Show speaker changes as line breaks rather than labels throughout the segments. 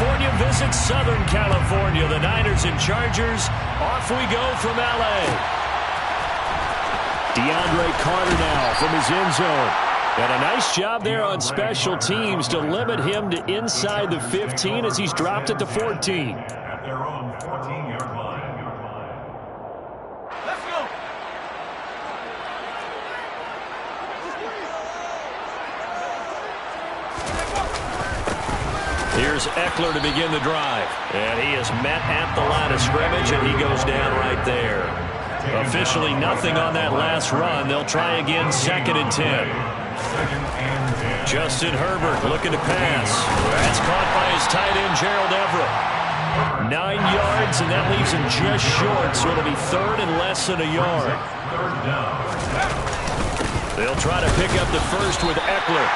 California visits Southern California. The Niners and Chargers. Off we go from L.A. DeAndre Carter now from his end zone. And a nice job there on special teams to limit him to inside the 15 as he's dropped at the 14.
At their own 14-yard line. Let's go.
Here's Eckler to begin the drive. And he is met at the line of scrimmage, and he goes down right there. Officially nothing on that last run. They'll try again, 2nd and 10. Justin Herbert looking to pass. That's caught by his tight end, Gerald Everett. 9 yards, and that leaves him just short, so it'll be 3rd and less than a yard. They'll try to pick up the first with Eckler.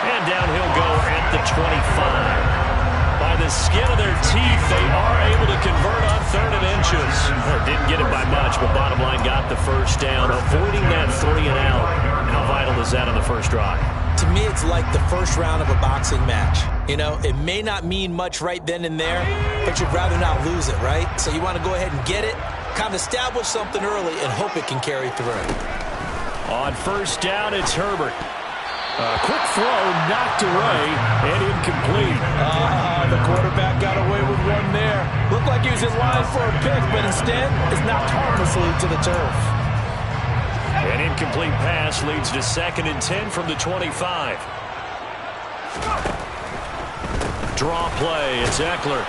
And down he'll go at the 25. By the skin of their teeth, they are able to convert on 3rd and inches. Didn't get it by much, but bottom line got the first down, avoiding that 3 and out. How vital is that on the first drive?
To me, it's like the first round of a boxing match. You know, it may not mean much right then and there, but you'd rather not lose it, right? So you want to go ahead and get it, kind of establish something early, and hope it can carry through.
On first down, it's Herbert. Quick throw, knocked away, and incomplete.
The quarterback got away with one there. Looked like he was in line for a pick, but instead, it's knocked harmlessly to the turf.
An incomplete pass leads to 2nd and 10 from the 25. Draw play, it's Eckler.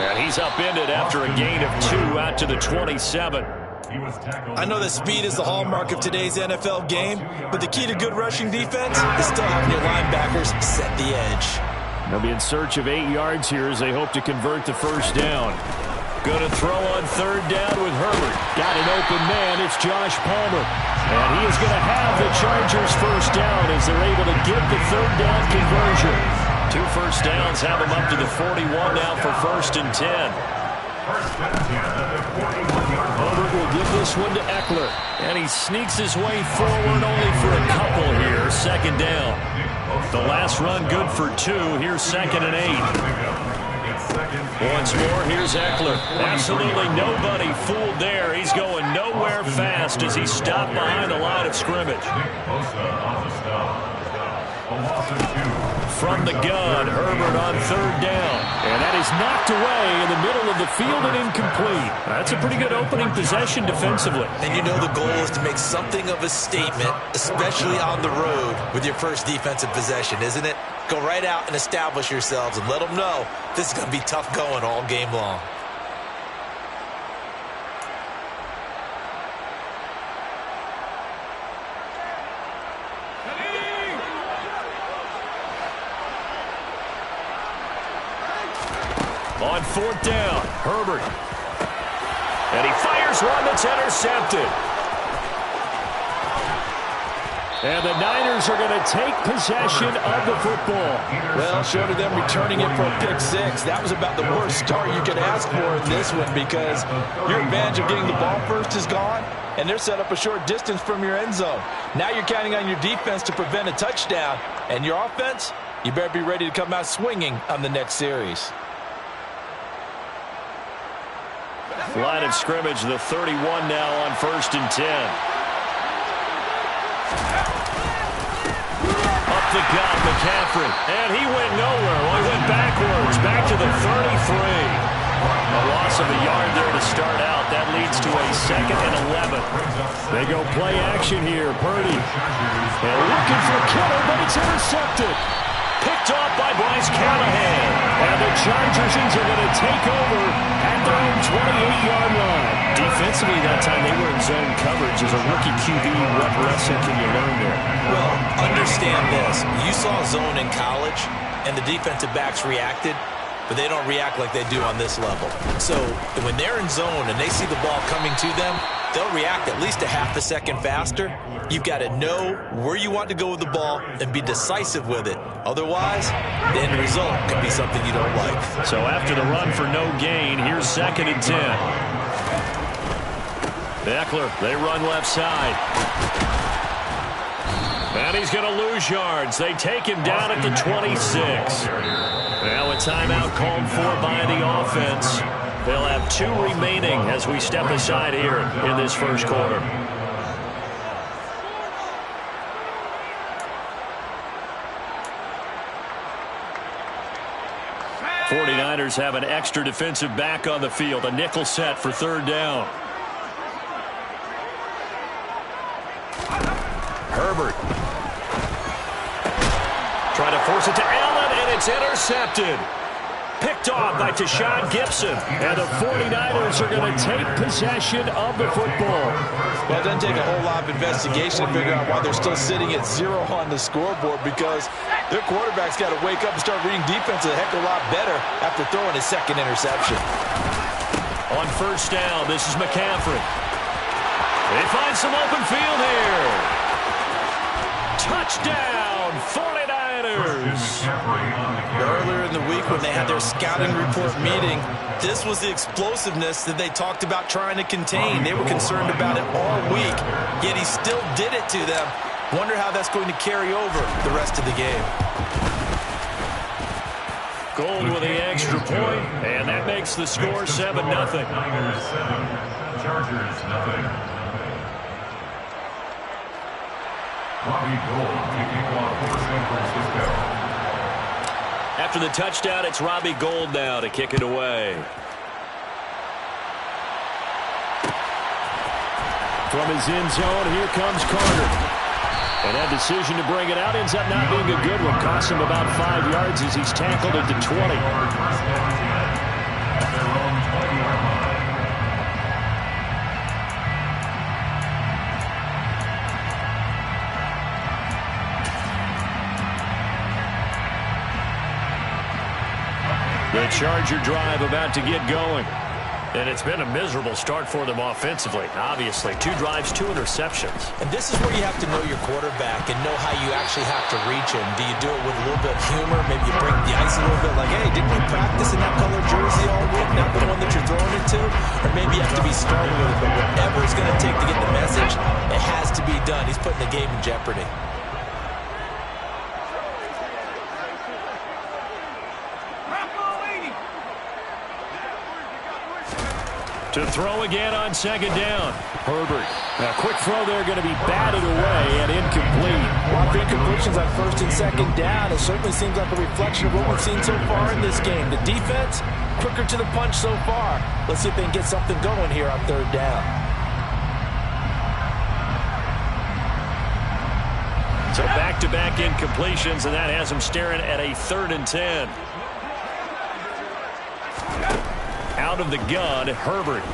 And he's upended after a gain of 2 out to the 27.
I know that speed is the hallmark of today's NFL game, but the key to good rushing defense is still having your linebackers set the edge.
They'll be in search of 8 yards here as they hope to convert the first down. Going to throw on 3rd down with Herbert. Got an open man. It's Josh Palmer. And he is going to have the Chargers first down as they're able to get the 3rd down conversion. 2 first downs have them up to the 41 now for 1st and 10. Herbert will give this one to Eckler. And he sneaks his way forward only for a couple here. 2nd down. The last run good for 2. Here's 2nd and 8. Once more, here's Eckler. Absolutely nobody fooled there. He's going nowhere fast as he stopped behind the line of scrimmage. From the gun, Herbert on 3rd down. And that is knocked away in the middle of the field and incomplete. That's a pretty good opening possession defensively.
And you know the goal is to make something of a statement, especially on the road with your first defensive possession, isn't it? Go right out and establish yourselves and let them know this is going to be tough going all game long.
On 4th down, Herbert. And he fires one that's intercepted. And the Niners are going to take possession of the football.
Well, short of them returning it for a pick 6, that was about the worst start you could ask for in this one because your advantage of getting the ball first is gone, and they're set up a short distance from your end zone. Now you're counting on your defense to prevent a touchdown, and your offense, you better be ready to come out swinging on the next series.
Line of scrimmage, the 31 now on 1st and 10. Up the gut, McCaffrey. And he went nowhere. Well, he went backwards, back to the 33. A loss of a yard there to start out. That leads to a 2nd and 11. They go play action here. Purdy. And looking for Kittle, but it's intercepted. Picked off by Bryce Callahan. And the Chargers are going to take over at their own 28-yard line. Defensively that time, they were in zone coverage. As a rookie QB, what lesson can you learn there?
Well, understand this. You saw zone in college, and the defensive backs reacted, but they don't react like they do on this level. So when they're in zone and they see the ball coming to them, they'll react at least a half a second faster. You've got to know where you want to go with the ball and be decisive with it. Otherwise, the end result could be something you don't like.
So after the run for no gain, here's 2nd and 10. Eckler, they run left side. And And he's going to lose yards. They take him down at the 26. Now a timeout called for by the offense. They'll have 2 remaining as we step aside here in this first quarter. '49ers have an extra defensive back on the field. A nickel set for 3rd down. Herbert. Trying to force it to Allen, and it's intercepted. Picked off by Tashawn Gibson. And the 49ers are going to take possession of the football.
Well, it doesn't take a whole lot of investigation to figure out why they're still sitting at 0 on the scoreboard, because their quarterback's got to wake up and start reading defense a heck of a lot better after throwing his 2nd interception.
On 1st down, this is McCaffrey. They find some open field here. Touchdown, 49ers.
Earlier in the week when they had their scouting report meeting, this was the explosiveness that they talked about trying to contain. They were concerned about it all week, yet he still did it to them. Wonder how that's going to carry over the rest of the game.
Gold with the extra point, and that makes the score 7-0.
Chargers 0. Robbie Gould kicking off for San Francisco.
After the touchdown, it's Robbie Gould now to kick it away. From his end zone, here comes Carter. And that decision to bring it out ends up not being a good one. Costs him about 5 yards as he's tackled at the 20. The Charger drive about to get going. And it's been a miserable start for them offensively. Obviously, 2 drives, 2 interceptions.
And this is where you have to know your quarterback and know how you actually have to reach him. Do you do it with a little bit of humor? Maybe you break the ice a little bit like, hey, didn't you practice in that color jersey all week, not the one that you're throwing it to? Or maybe you have to be stern with it, but whatever it's going to take to get the message, it has to be done. He's putting the game in jeopardy.
To throw again on 2nd down. Herbert. A quick throw there, going to be batted away and incomplete.
A lot of incompletions on 1st and 2nd down. It certainly seems like a reflection of what we've seen so far in this game. The defense, quicker to the punch so far. Let's see if they can get something going here on 3rd down.
So back-to-back incompletions, and that has them staring at a 3rd and 10. Out of the gun, Herbert.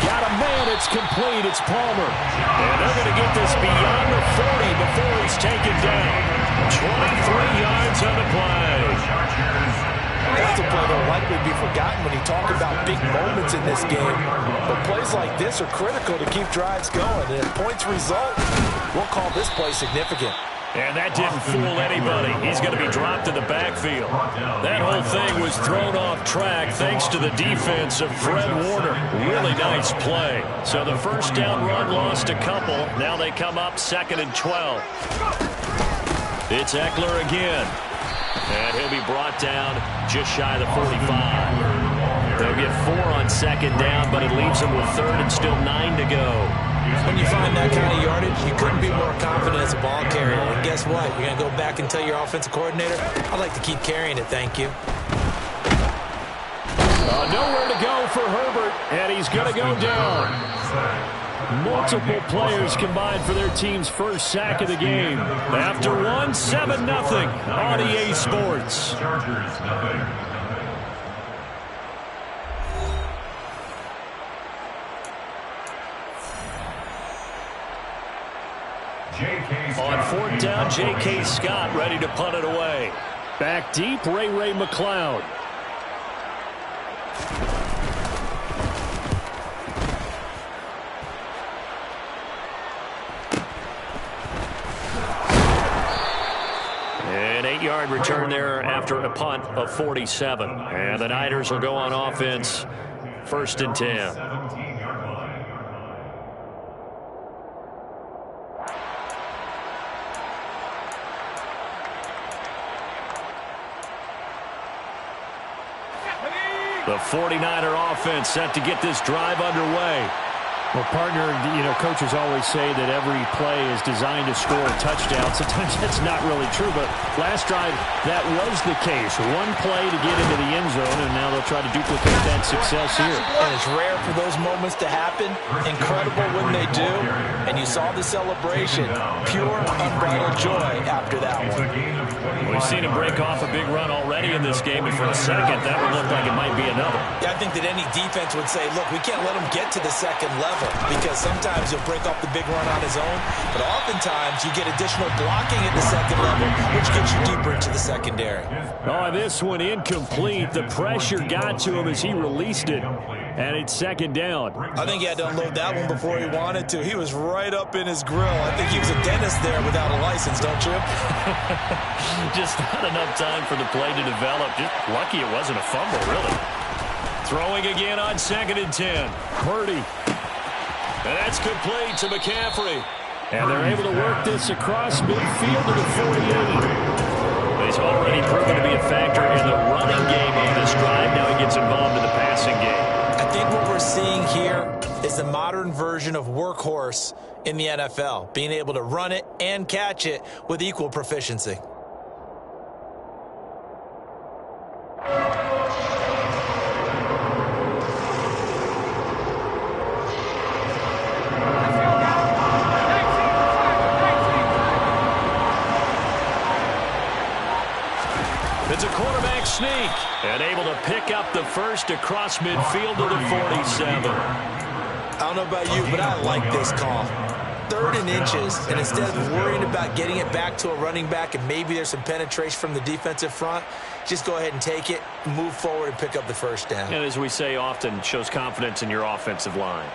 Got a man, it's complete, it's Palmer. And they're going to get this beyond the 40 before he's taken down. 23 yards on the play.
That's a play that will likely be forgotten when you talk about big moments in this game. But plays like this are critical to keep drives going. And if points result, we'll call this play significant.
And that didn't fool anybody. He's going to be dropped in the backfield. That whole thing was thrown off track thanks to the defense of Fred Warner. Really nice play. So the 1st down run lost a couple. Now they come up 2nd and 12. It's Eckler again. And he'll be brought down just shy of the 45. They'll get 4 on 2nd down, but it leaves them with 3rd and still 9 to go.
When you find that kind of yardage, you couldn't be more confident as a ball carrier. And guess what? You're going to go back and tell your offensive coordinator, I'd like to keep carrying it, thank you.
Nowhere to go for Herbert, and he's going to go down. Multiple players combined for their team's first sack of the game. After one, 7-0 on EA Sports.
Chargers 0.
On 4th down, J.K. Scott ready to punt it away. Back deep, Ray McLeod. An 8-yard return there after a punt of 47. And the Niners will go on offense, 1st and 10. The 49er offense set to get this drive underway.
Well, partner, coaches always say that every play is designed to score a touchdown. Sometimes that's not really true, but last drive, that was the case. One play to get into the end zone, and now they'll try to duplicate that success here.
And it's rare for those moments to happen. Incredible when they do. And you saw the celebration. Pure, unbridled joy after that one.
We've seen him break off a big run already in this game, and for a second, that would look like it might be another.
Yeah, I think that any defense would say, look, we can't let him get to the second level. Because sometimes he'll break off the big run on his own, but oftentimes you get additional blocking at the second level, which gets you deeper into the secondary.
Oh, this one incomplete. The pressure got to him as he released it, and it's second down.
I think he had to unload that one before he wanted to. He was right up in his grill. I think he was a dentist there without a license, don't you?
Just not enough time for the play to develop. Just lucky it wasn't a fumble, really. Throwing again on 2nd and 10. Purdy. And that's complete to McCaffrey.
And they're able to work this across midfield to the 48.
He's already proven to be a factor in the running game on this drive. Now he gets involved in the passing game.
I think what we're seeing here is the modern version of workhorse in the NFL, being able to run it and catch it with equal proficiency.
It's a quarterback sneak, and able to pick up the first across midfield to the 47.
I don't know about you, but I like this call. 3rd and inches, and instead of worrying about getting it back to a running back and maybe there's some penetration from the defensive front, just go ahead and take it, move forward, and pick up the first down.
And as we say often, shows confidence in your offensive line.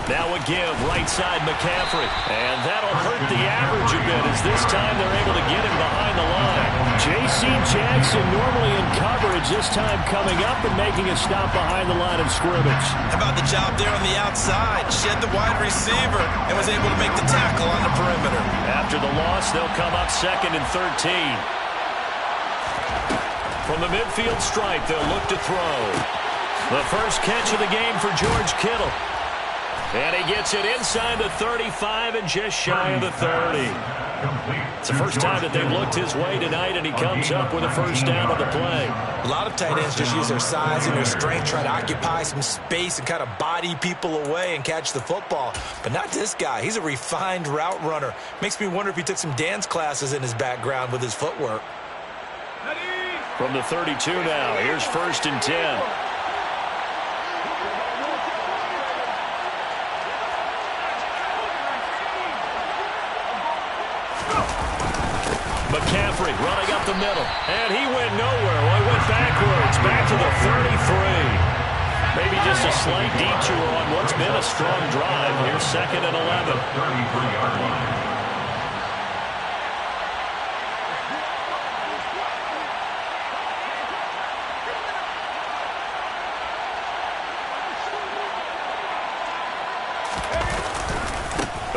Now a give, right side McCaffrey. And that'll hurt the average a bit as this time they're able to get him behind the line.
J.C. Jackson normally in coverage, this time coming up and making a stop behind the line of scrimmage.
How about the job there on the outside? Shed the wide receiver and was able to make the tackle on the perimeter.
After the loss, they'll come up 2nd and 13. From the midfield stripe, they'll look to throw. The first catch of the game for George Kittle. And he gets it inside the 35 and just shy of the 30. It's the first time that they've looked his way tonight, and he comes up with a first down on the play.
A lot of tight ends just use their size and their strength, try to occupy some space and kind of body people away and catch the football. But not this guy. He's a refined route runner. Makes me wonder if he took some dance classes in his background with his footwork.
From the 32 now, here's 1st and 10. McCaffrey running up the middle, and he went nowhere. Well, he went backwards, back to the 33. Maybe just a slight detour on what's been a strong drive. Here's 2nd and 11.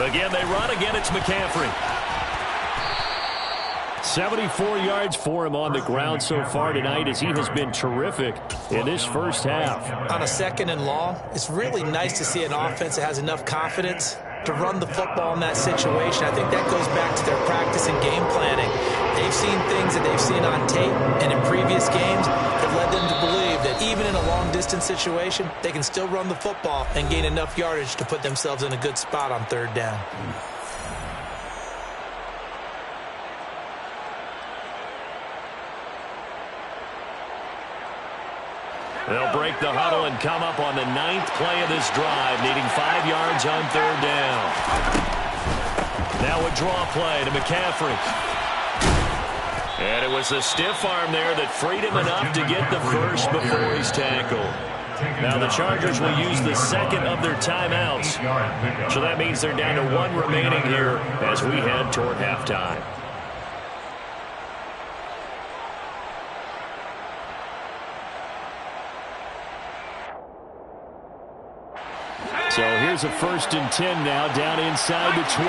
Again, they run. Again, it's McCaffrey.
74 yards for him on the ground so far tonight as he has been terrific in this first half.
On a 2nd and long, it's really nice to see an offense that has enough confidence to run the football in that situation. I think that goes back to their practice and game planning. They've seen things that they've seen on tape and in previous games that led them to believe that even in a long-distance situation, they can still run the football and gain enough yardage to put themselves in a good spot on 3rd down.
They'll break the huddle and come up on the 9th play of this drive, needing 5 yards on 3rd down. Now a draw play to McCaffrey. And it was the stiff arm there that freed him enough to get the first before he's tackled. Now the Chargers will use the 2nd of their timeouts. So that means they're down to 1 remaining here as we head toward halftime.
here's a 1st and 10 now, down inside the 20.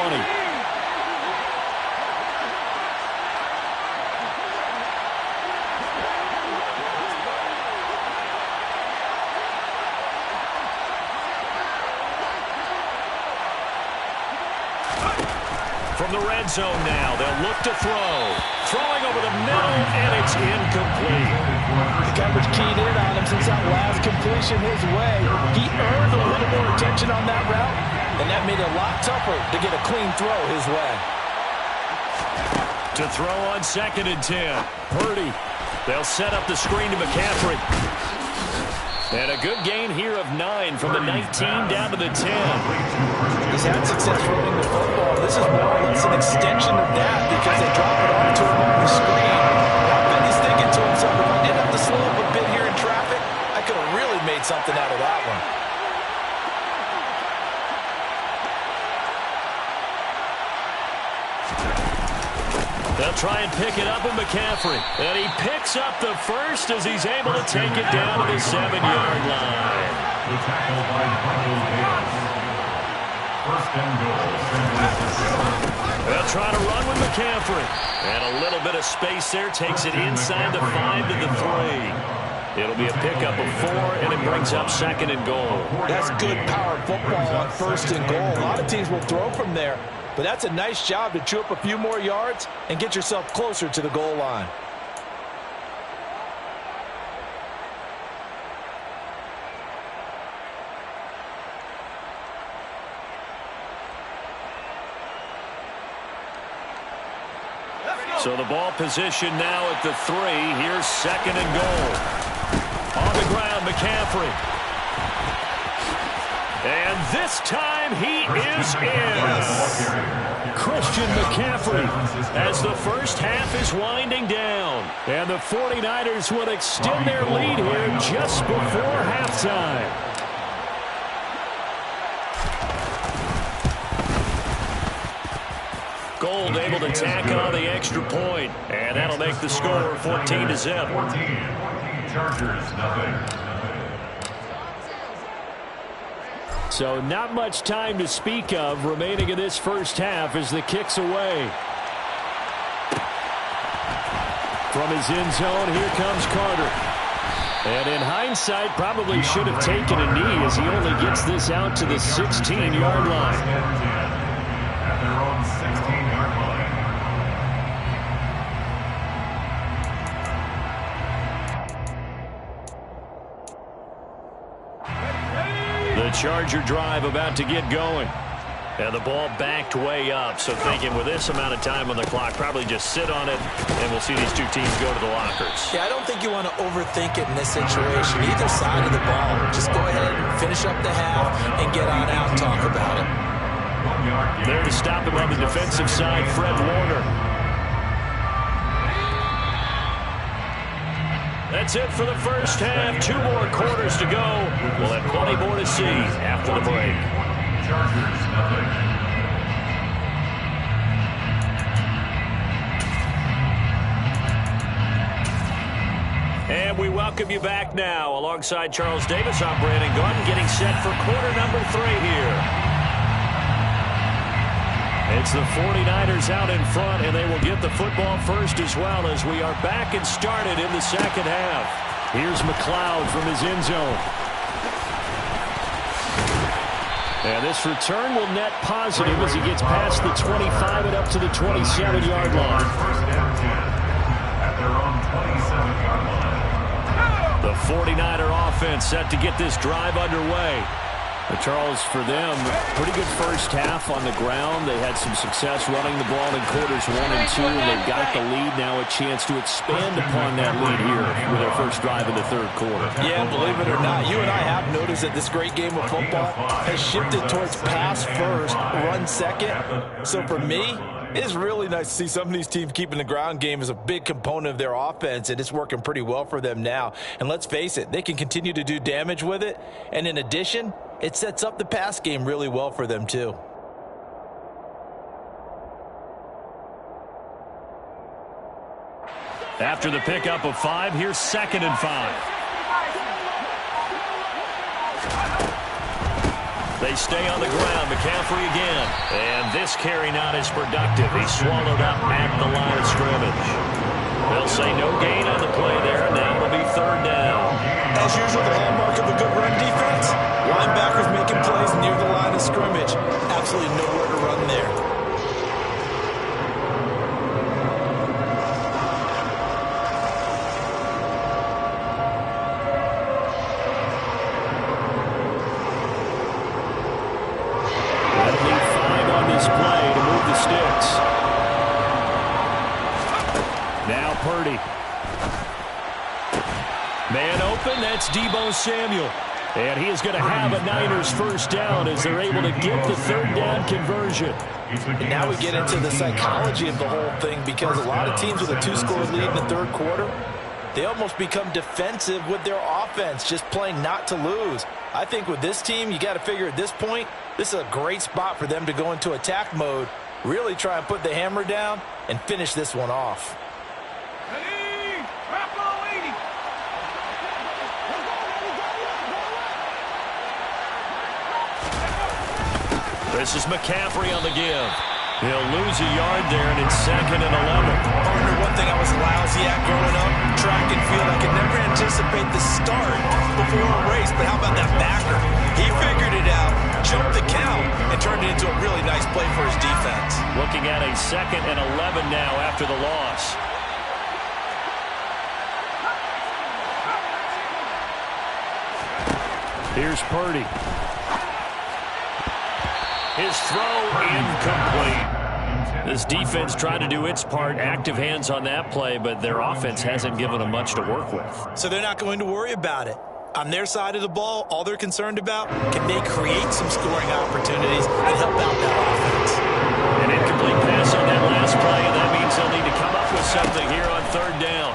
From the red zone now, they'll look to throw. Throwing over the middle, and it's incomplete.
The coverage keyed in on him since that last completion his way. He earned a little more attention on that route, and that made it a lot tougher to get a clean throw his way.
To throw on 2nd and 10. Purdy. They'll set up the screen to McCaffrey. And a good gain here of 9 from the 19 down to the 10.
He's had success running the football. This is more or less an extension of that because they drop it off to him on the screen. I bet he's thinking to himself, if I didn't have to slow up a bit here in traffic, I could have really made something out of that one.
They'll try and pick it up with McCaffrey. And he picks up the first as he's able to take it down to the 7-yard line.
The tackle by Michael Davis. 1st and goal, San Francisco.
They'll try to run with McCaffrey. And a little bit of space there takes it inside the 5 to the 3. It'll be a pickup of 4, and it brings up 2nd and goal.
That's good power football on 1st and goal. A lot of teams will throw from there, but that's a nice job to chew up a few more yards and get yourself closer to the goal line.
So the ball position now at the 3. Here's 2nd and goal. On the ground, McCaffrey. And this time he is in. Christian McCaffrey as the first half is winding down. And the 49ers will extend their lead here just before halftime. Gold able to tack on the extra point, and that'll make the score 14-0.
14, Chargers, nothing.
So not much time to speak of remaining in this first half as the kick's away. From his end zone, here comes Carter. And in hindsight, probably should have taken a knee as he only gets this out to the 16-yard line.
At their own 16-yard line.
The Charger drive about to get going. And the ball backed way up, so thinking with this amount of time on the clock, probably just sit on it, and we'll see these two teams go to the lockers.
Yeah, I don't think you want to overthink it in this situation. Either side of the ball, just go ahead and finish up the half and get on out and talk about it.
There to stop him on the defensive side, Fred Warner. That's it for the first half. 2 more quarters to go. We'll have plenty more to see after the break.
Chargers, nothing.
And we welcome you back now. Alongside Charles Davis, I'm Brandon Gunn, getting set for quarter number 3 here. It's the 49ers out in front, and they will get the football first as well as we are back and started in the second half. Here's McLeod from his end zone. And this return will net positive as he gets past the 25 and up to the 27-yard line.
First down 10 at their own 27-yard line.
The 49er offense set to get this drive underway.
Charles, for them, pretty good first half on the ground. They had some success running the ball in quarters 1 and 2, and they've got the lead now, a chance to expand upon that lead here with their first drive in the third quarter.
Yeah, believe it or not, you and I have noticed that this great game of football has shifted towards pass first, run second. So for me, it's really nice to see some of these teams keeping the ground game as a big component of their offense, and it's working pretty well for them now. And let's face it, they can continue to do damage with it. And in addition, it sets up the pass game really well for them too.
After the pickup of 5, here's 2nd and 5. They stay on the ground. McCaffrey again. And this carry not as productive. He's swallowed up at the line of scrimmage. They'll say no gain on the play there. Now it'll be third down.
As usual, the hallmark of a good run defense, linebackers making plays near the line of scrimmage. Absolutely nowhere to run there.
That'll leave 5 on this play to move the sticks. Now Purdy. Man open, that's Deebo Samuel. And he is going to have a Niners first down as they're able to get the third down conversion.
And now we get into the psychology of the whole thing, because a lot of teams with a 2-score lead in the third quarter, they almost become defensive with their offense, just playing not to lose. I think with this team, you got to figure at this point, this is a great spot for them to go into attack mode, really try and put the hammer down and finish this one off.
This is McCaffrey on the give. He'll lose a yard there, and it's 2nd and 11.
Partner, one thing I was lousy at growing up, track and field, I could never anticipate the start before a race, but how about that backer? He figured it out, jumped the count, and turned it into a really nice play for his defense.
Looking at a 2nd and 11 now after the loss.
Here's Purdy.
His throw incomplete. This defense tried to do its part, active hands on that play, but their offense hasn't given them much to work with.
So they're not going to worry about it. On their side of the ball, all they're concerned about, can they create some scoring opportunities and help out that offense?
An incomplete pass on that last play, and that means they'll need to come up with something here on third down.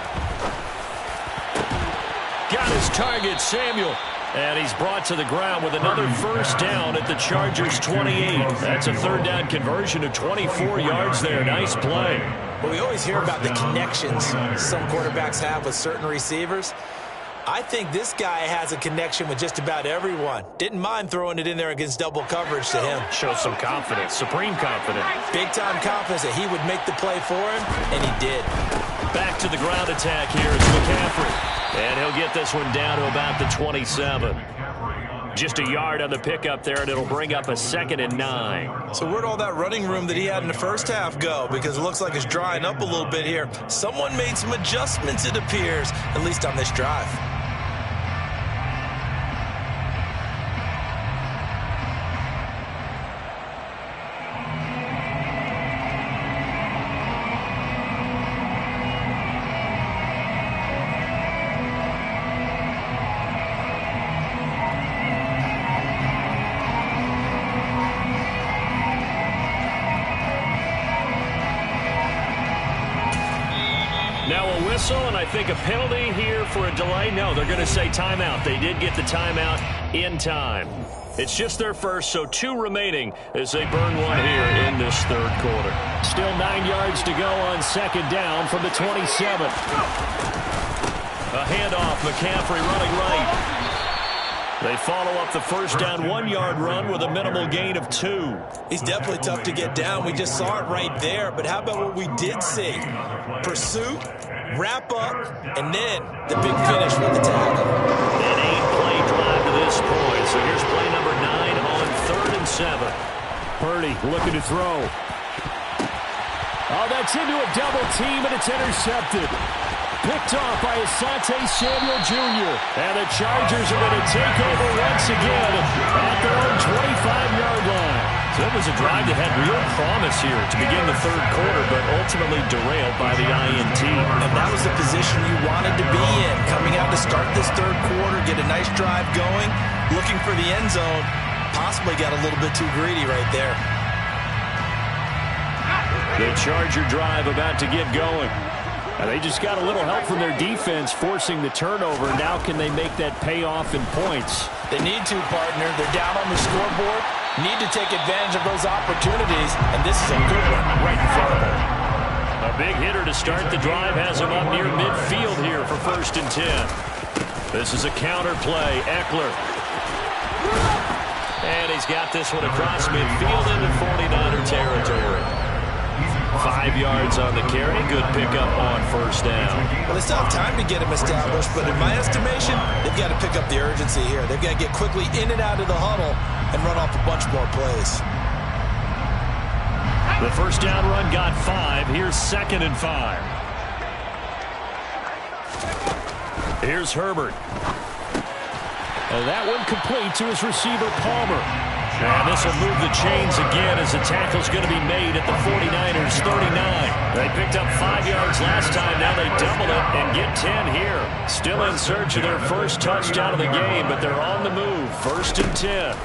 Got his target, Samuel. And he's brought to the ground with another first down at the Chargers' 28. That's a third down conversion of 24 yards there. Nice play.
But we always hear about the connections some quarterbacks have with certain receivers. I think this guy has a connection with just about everyone. Didn't mind throwing it in there against double coverage to him.
Shows some confidence, supreme confidence.
Big-time confidence that he would make the play for him, and he did.
Back to the ground attack here is McCaffrey. And he'll get this one down to about the 27. Just a yard on the pickup there, and it'll bring up a 2nd and 9.
So where'd all that running room that he had in the first half go? Because it looks like it's drying up a little bit here. Someone made some adjustments, it appears, at least on this drive.
And I think a penalty here for a delay. No, they're going to say timeout. They did get the timeout in time. It's just their first, so 2 remaining as they burn one here in this third quarter.
Still 9 yards to go on 2nd down from the 27.
A handoff, McCaffrey running right. They follow up the first down 1-yard run with a minimal gain of 2.
He's definitely tough to get down. We just saw it right there. But how about what we did see? Pursuit, wrap up, and then the big finish with the tackle.
An 8-play drive to this point. So here's play number 9 on 3rd and 7.
Purdy looking to throw. Oh, that's into a double team, and it's intercepted. Picked off by Asante Samuel Jr. And the Chargers are going to take over once again at their own 25-yard line.
So it was a drive that had real promise here to begin the third quarter, but ultimately derailed by the INT.
And that was the position you wanted to be in, coming out to start this third quarter, get a nice drive going, looking for the end zone. Possibly got a little bit too greedy right there.
The Charger drive about to get going.
They just got a little help from their defense forcing the turnover. Now can they make that pay off in points?
They need to, partner. They're down on the scoreboard. Need to take advantage of those opportunities, and this is a good one right in front of them.
A big hitter to start the drive has him up near midfield here for 1st and 10. This is a counter play. Eckler. And he's got this one across midfield into 49er territory. 5 yards on the carry. Good pickup on first down.
Well, they still have time to get him established, but in my estimation, they've got to pick up the urgency here. They've got to get quickly in and out of the huddle and run off a bunch more plays.
The first down run got 5. Here's 2nd and 5. Here's Herbert. And that one complete to his receiver, Palmer. And this will move the chains again as the tackle's going to be made at the 49ers 39. They picked up 5 yards last time. Now they double it and get 10 here. Still in search of their first touchdown of the game, but they're on the move. 1st and 10.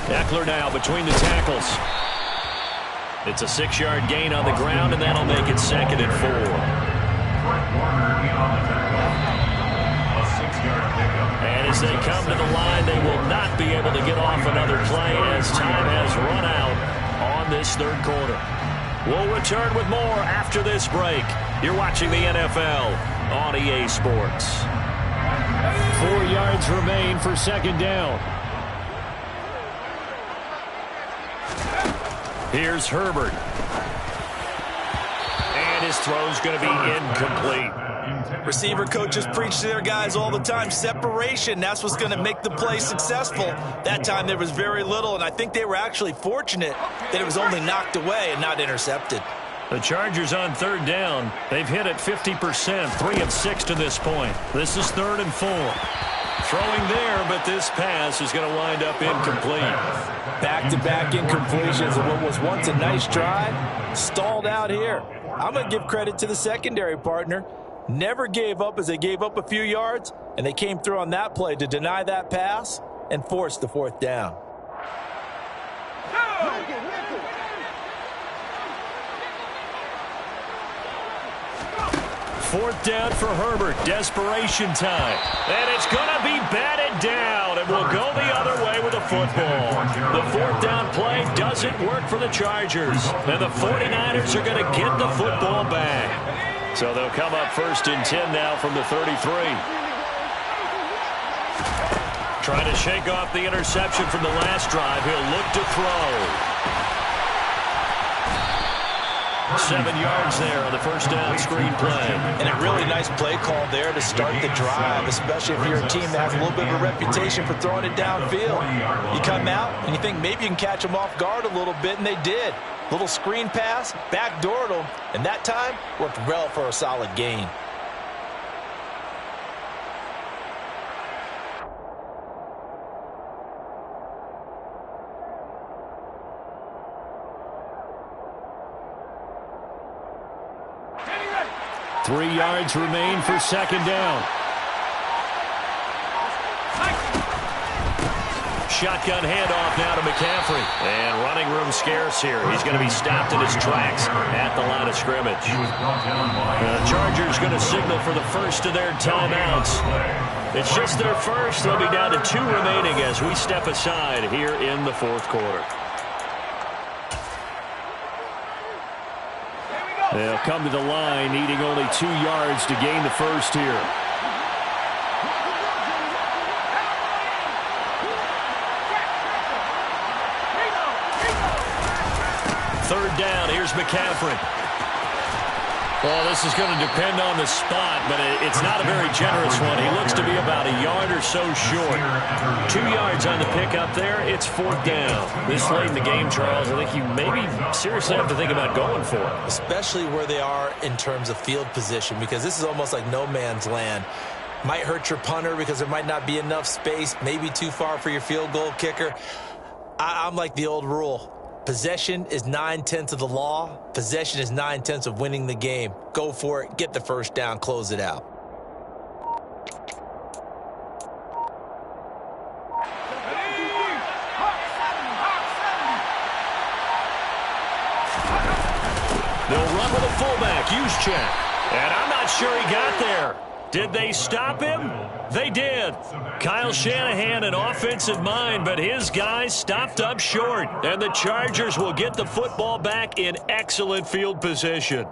Eckler now between the tackles. It's a 6-yard gain on the ground, and that'll make it 2nd and 4. And as they come to the line, they will not be able to get off another play as time has run out on this 3rd quarter. We'll return with more after this break. You're watching the NFL on EA Sports. 4 yards remain for 2nd down. Here's Herbert. And his throw's going to be incomplete.
Receiver coaches preach to their guys all the time. Separation, that's what's going to make the play successful. That time there was very little, and I think they were actually fortunate that it was only knocked away and not intercepted.
The Chargers on 3rd down. They've hit it 50%, 3 of 6 to this point. This is 3rd and 4. Throwing there, but this pass is going to wind up incomplete.
Back-to-back incompletions of what was once a nice drive, stalled out here. I'm going to give credit to the secondary partner. Never gave up as they gave up a few yards, and they came through on that play to deny that pass and force the 4th down.
Fourth down for Herbert. Desperation time. And it's going to be batted down. And will go the other way with the football. The 4th down play doesn't work for the Chargers. And the 49ers are going to get the football back. So they'll come up 1st and 10 now from the 33. Trying to shake off the interception from the last drive. He'll look to throw. 7 yards there on the first down screen play.
And a really nice play call there to start the drive, especially if you're a team that has a little bit of a reputation for throwing it downfield. You come out and you think maybe you can catch them off guard a little bit, and they did. Little screen pass, backdoored them, and that time worked well for a solid gain.
Three yards remain for 2nd down. Shotgun handoff now to McCaffrey. And running room scarce here. He's going to be stopped in his tracks at the line of scrimmage. The Chargers going to signal for the first of their timeouts. It's just their first. They'll be down to 2 remaining as we step aside here in the 4th quarter. They'll come to the line needing only 2 yards to gain the first here. Third down, here's McCaffrey. Well, this is going to depend on the spot, but it's not a very generous one. He looks to be about a yard or so short. 2 yards on the pickup there. It's 4th down. This late in the game, Charles, I think you maybe seriously have to think about going for it.
Especially where they are in terms of field position, because this is almost like no man's land. Might hurt your punter because there might not be enough space, maybe too far for your field goal kicker. I'm like the old rule. Possession is 9/10 of the law. Possession is 9/10 of winning the game. Go for it. Get the first down. Close it out.
They'll run with a fullback. Juszczyk. And I'm not sure he got there. Did they stop him? They did. Kyle Shanahan, an offensive mind, but his guys stopped up short. And the Chargers will get the football back in excellent field position.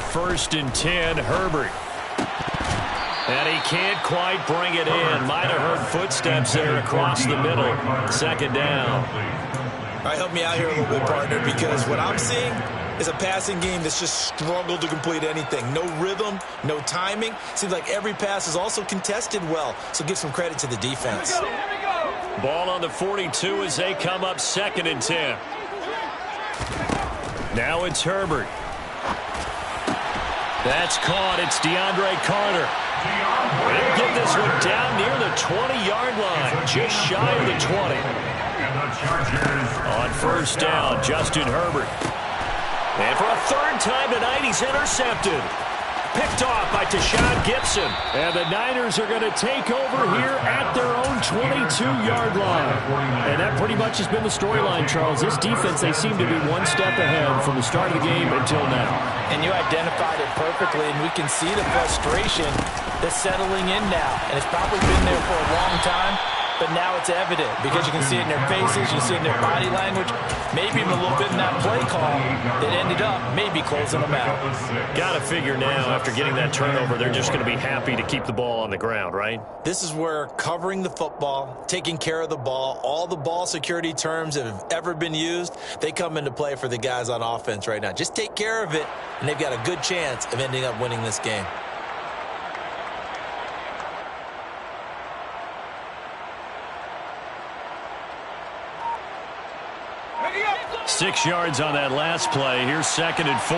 1st and 10, Herbert. And he can't quite bring it in. Might have heard footsteps there across the middle. 2nd down.
All right, help me out here a little bit, partner, because what I'm seeing is a passing game that's just struggled to complete anything. No rhythm, no timing. Seems like every pass is also contested well, so give some credit to the defense.
Ball on the 42 as they come up 2nd and 10. Now it's Herbert. That's caught. It's DeAndre Carter. He'll get this one down near the 20-yard line, just shy of the 20. On 1st down, Justin Herbert. And for a 3rd time tonight, he's intercepted. Picked off by Tashawn Gibson. And the Niners are going to take over here at their own 22-yard line. And that pretty much has been the storyline, Charles. This defense, they seem to be one step ahead from the start of the game until now.
And you identified it perfectly, and we can see the frustration that's settling in now. And it's probably been there for a long time, but now it's evident because you can see it in their faces, you can see it in their body language, maybe even a little bit in that play call that ended up maybe closing them out.
Got to figure now, after getting that turnover, they're just going to be happy to keep the ball on the ground, right?
This is where covering the football, taking care of the ball, all the ball security terms that have ever been used, they come into play for the guys on offense right now. Just take care of it, and they've got a good chance of ending up winning this game.
Six yards on that last play. Here's 2nd and 4.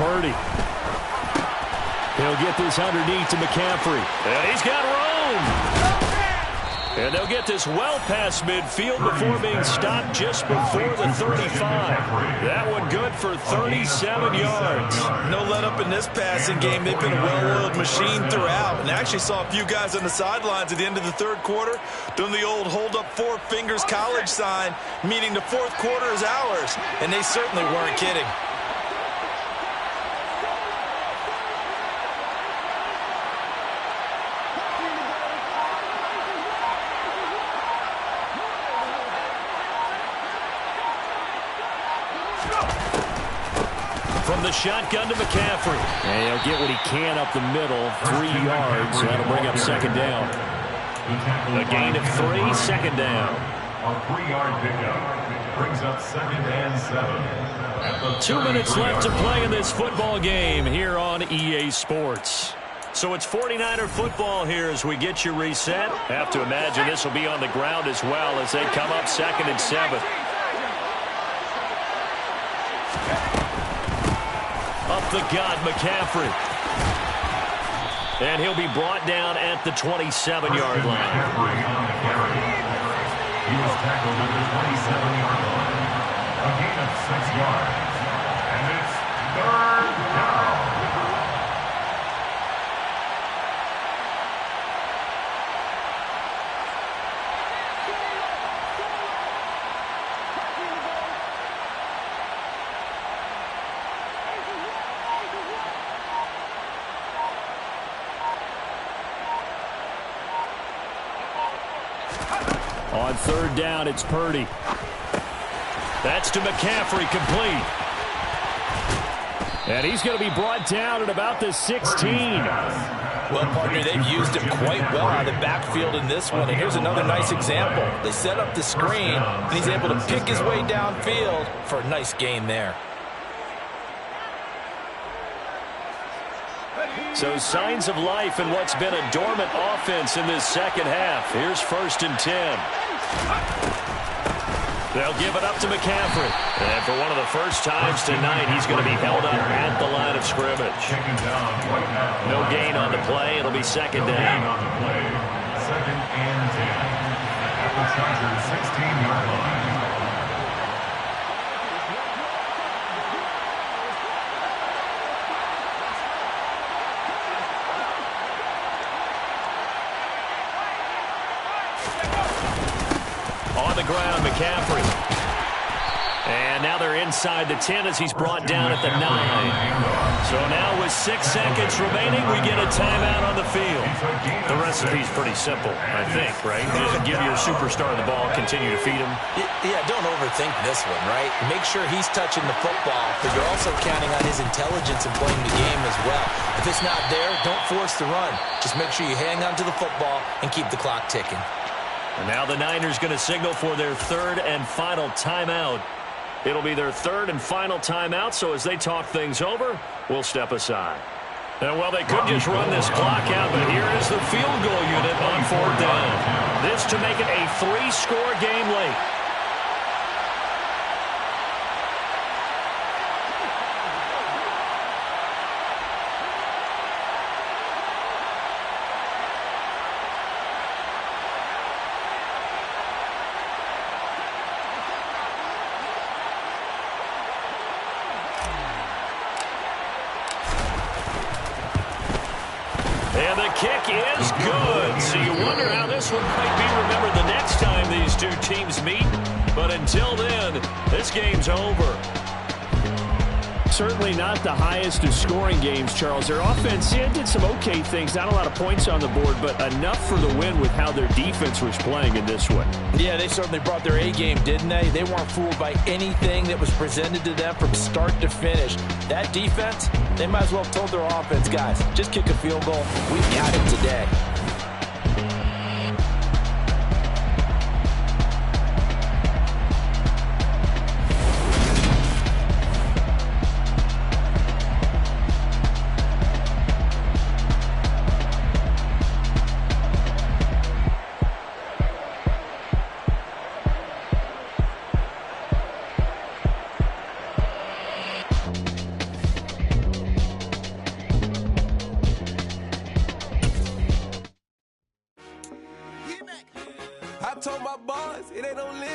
Purdy. He'll get this underneath to McCaffrey. And he's got room. And they'll get this well past midfield before being stopped just before the 35. That one good for 37 yards.
No let up in this passing game. They've been a well-oiled machine throughout. And I actually saw a few guys on the sidelines at the end of the 3rd quarter doing the old hold up 4 fingers college sign, meaning the 4th quarter is ours. And they certainly weren't kidding.
From the shotgun to McCaffrey. And he'll get what he can up the middle. 3 yards. That'll bring up 2nd down. A gain of 3, 2nd down.
A 3-yard pickup brings up 2nd and 7.
2 minutes left to play in this football game here on EA Sports. So it's 49er football here as we get you reset. Have to imagine this will be on the ground as well as they come up 2nd and 7. Up the gut, McCaffrey. And he'll be brought down at the 27-yard line.
He was tackled at the 27-yard line. A gain of 6 yards. And it's 3rd down.
On 3rd down, it's Purdy. That's to McCaffrey, complete. And he's going to be brought down at about the 16.
Well, partner, they've used him quite well out of the backfield in this one. And here's another nice example. They set up the screen, and he's able to pick his way downfield for a nice gain there.
So signs of life in what's been a dormant offense in this 2nd half. Here's 1st and 10. They'll give it up to McCaffrey. And for one of the first times tonight, he's going to be held up at the line of scrimmage. No gain on the play. It'll be 2nd down.
2nd and 10. At the Chargers' 16-yard line.
On the ground, McCaffrey. And now they're in inside the 10 as he's brought down at the 9. So now with 6 seconds remaining, we get a timeout on the field. The recipe's pretty simple, I think, right? Just give your superstar the ball, continue to feed him.
Yeah, don't overthink this one, right? Make sure he's touching the football, but you're also counting on his intelligence in playing the game as well. If it's not there, don't force the run. Just make sure you hang on to the football and keep the clock ticking.
And now the Niners going to signal for their third and final timeout. It'll be their third and final timeout, so as they talk things over, we'll step aside. And, well, they could just run this clock out, but here is the field goal unit on 4th down. This to make it a 3-score game late. And the kick is good. So you wonder how this one might be remembered the next time these two teams meet. But until then, this game's over.
Certainly not the highest of scoring games, Charles. Their offense did some okay things. Not a lot of points on the board, but enough for the win with how their defense was playing in this one.
Yeah, they certainly brought their A-game, didn't they? They weren't fooled by anything that was presented to them from start to finish. That defense, they might as well have told their offense, guys, just kick a field goal. We've got it today.
I told my boys it ain't no limit.